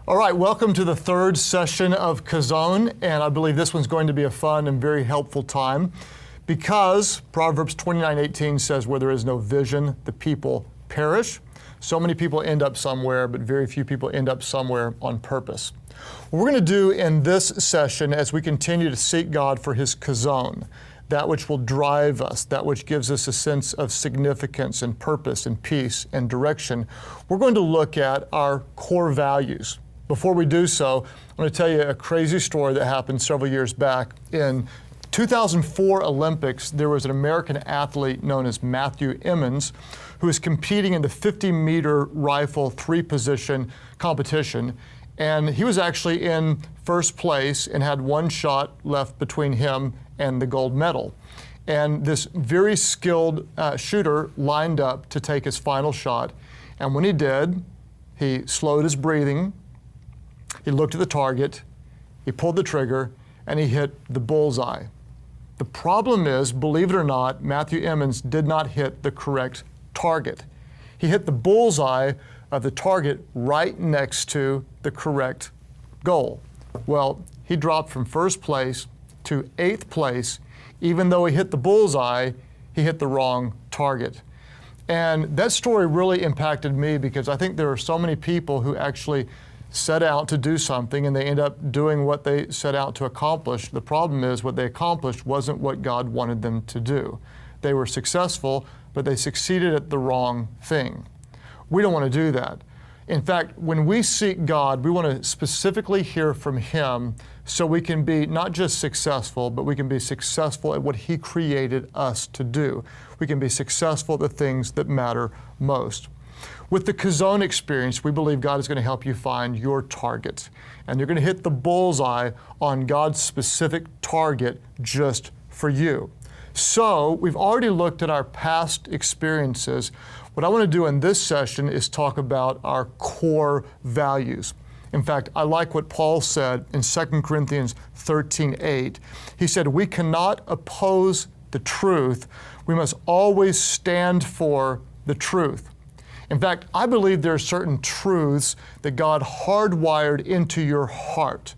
All right, welcome to the third session of Chazown, and I believe this one's going to be a fun and very helpful time because Proverbs 29:18 says, where there is no vision, the people perish. So many people end up somewhere, but very few people end up somewhere on purpose. What we're going to do in this session as we continue to seek God for His Chazown, that which will drive us, that which gives us a sense of significance and purpose and peace and direction, we're going to look at our core values. Before we do so, I'm going to tell you a crazy story that happened several years back. In 2004 Olympics, there was an American athlete known as Matthew Emmons who was competing in the 50-meter rifle three-position competition. And he was actually in first place and had one shot left between him and the gold medal. And this very skilled shooter lined up to take his final shot. And when he did, he slowed his breathing. He looked at the target, he pulled the trigger, and he hit the bullseye. The problem is, believe it or not, Matthew Emmons did not hit the correct target. He hit the bullseye of the target right next to the correct goal. Well, he dropped from first place to 8th place. Even though he hit the bullseye, he hit the wrong target. And that story really impacted me because I think there are so many people who actually set out to do something and they end up doing what they set out to accomplish. The problem is what they accomplished wasn't what God wanted them to do. They were successful, but they succeeded at the wrong thing. We don't want to do that. In fact, when we seek God, we want to specifically hear from Him so we can be not just successful, but we can be successful at what He created us to do. We can be successful at the things that matter most. With the Chazown experience, we believe God is going to help you find your target. And you're going to hit the bullseye on God's specific target just for you. So we've already looked at our past experiences. What I want to do in this session is talk about our core values. In fact, I like what Paul said in 2 Corinthians 13:8. He said, we cannot oppose the truth. We must always stand for the truth. In fact, I believe there are certain truths that God hardwired into your heart,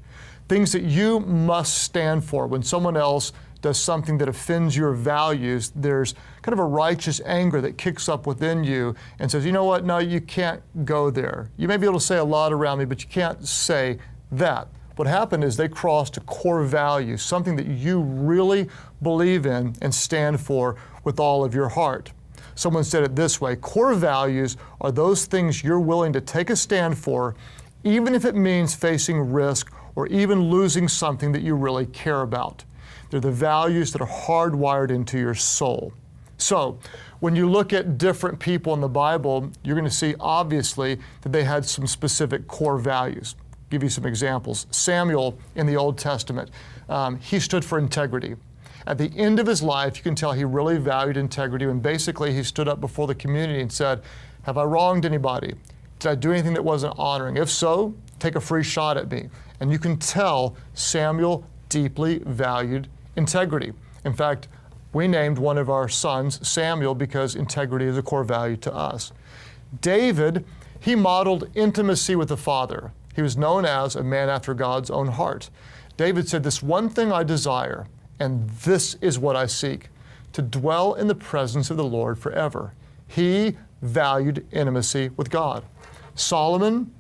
things that you must stand for. When someone else does something that offends your values, there's kind of a righteous anger that kicks up within you and says, you know what, no, you can't go there. You may be able to say a lot around me, but you can't say that. What happened is they crossed a core value, something that you really believe in and stand for with all of your heart. Someone said it this way, core values are those things you're willing to take a stand for, even if it means facing risk or even losing something that you really care about. They're the values that are hardwired into your soul. So, when you look at different people in the Bible, you're going to see obviously that they had some specific core values. I'll give you some examples. Samuel in the Old Testament, he stood for integrity. At the end of his life, you can tell he really valued integrity, and basically he stood up before the community and said, have I wronged anybody? Did I do anything that wasn't honoring? If so, take a free shot at me. And you can tell Samuel deeply valued integrity. In fact, we named one of our sons Samuel because integrity is a core value to us. David, he modeled intimacy with the Father. He was known as a man after God's own heart. David said, this one thing I desire, and this is what I seek, to dwell in the presence of the Lord forever. He valued intimacy with God. Solomon,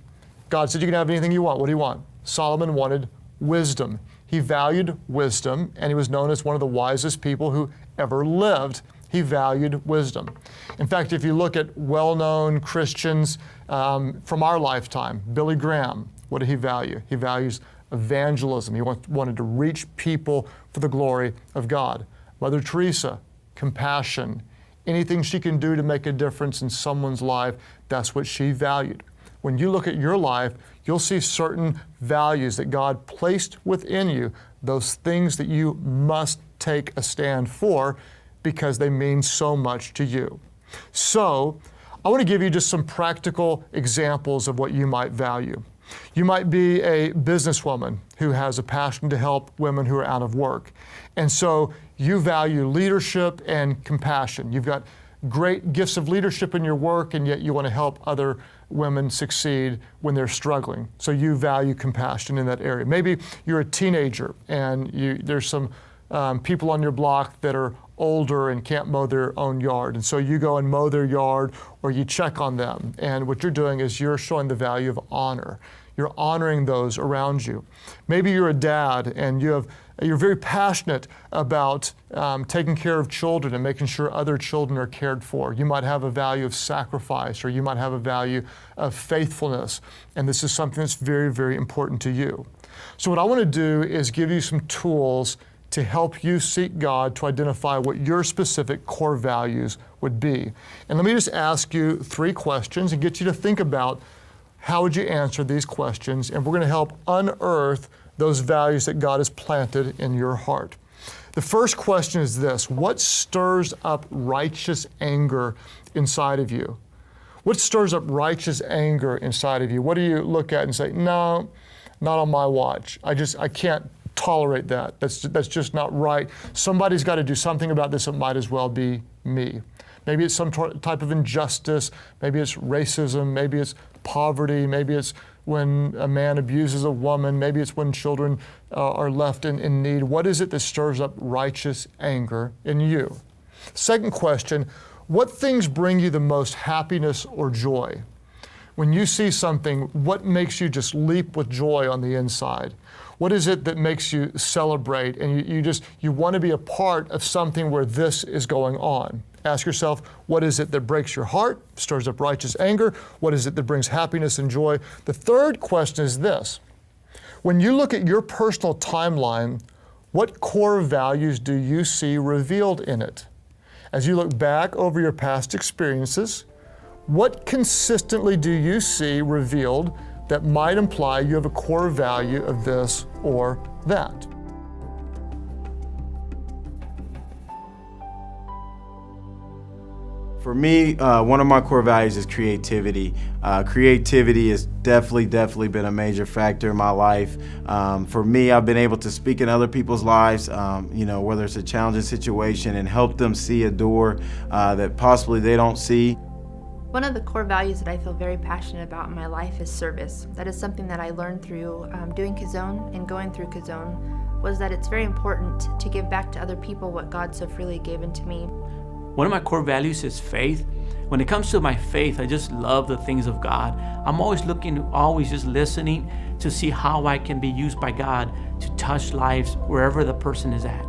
God said you can have anything you want. What do you want? Solomon wanted wisdom. He valued wisdom, and he was known as one of the wisest people who ever lived. He valued wisdom. In fact, if you look at well-known Christians from our lifetime, Billy Graham, what did he value? He values evangelism. He wanted to reach people for the glory of God. Mother Teresa, compassion. Anything she can do to make a difference in someone's life, that's what she valued. When you look at your life, you'll see certain values that God placed within you, those things that you must take a stand for because they mean so much to you. So, I want to give you just some practical examples of what you might value. You might be a businesswoman who has a passion to help women who are out of work. And so you value leadership and compassion. You've got great gifts of leadership in your work, and yet you want to help other women succeed when they're struggling. So you value compassion in that area. Maybe you're a teenager and there's some people on your block that are older and can't mow their own yard. And so you go and mow their yard, or you check on them. And what you're doing is you're showing the value of honor. You're honoring those around you. Maybe you're a dad and you're very passionate about taking care of children and making sure other children are cared for. You might have a value of sacrifice, or you might have a value of faithfulness. And this is something that's very, very important to you. So what I want to do is give you some tools to help you seek God to identify what your specific core values would be. And let me just ask you 3 questions and get you to think about how would you answer these questions, and we're going to help unearth those values that God has planted in your heart. The first question is this: what stirs up righteous anger inside of you? What stirs up righteous anger inside of you? What do you look at and say, no, not on my watch. I can't tolerate that. That's just not right. Somebody's got to do something about this. It might as well be me. Maybe it's some type of injustice. Maybe it's racism. Maybe it's poverty. Maybe it's when a man abuses a woman. Maybe it's when children are left in need. What is it that stirs up righteous anger in you? Second question, what things bring you the most happiness or joy? When you see something, what makes you just leap with joy on the inside? What is it that makes you celebrate and you want to be a part of something where this is going on? Ask yourself, what is it that breaks your heart, stirs up righteous anger? What is it that brings happiness and joy? The third question is this: when you look at your personal timeline, what core values do you see revealed in it? As you look back over your past experiences, what consistently do you see revealed that might imply you have a core value of this or that? For me, one of my core values is creativity. Creativity has definitely been a major factor in my life. For me, I've been able to speak in other people's lives, whether it's a challenging situation, and help them see a door that possibly they don't see. One of the core values that I feel very passionate about in my life is service. That is something that I learned through doing Chazown and going through Chazown, was that it's very important to give back to other people what God so freely gave into me. One of my core values is faith. When it comes to my faith, I just love the things of God. I'm always just listening to see how I can be used by God to touch lives wherever the person is at.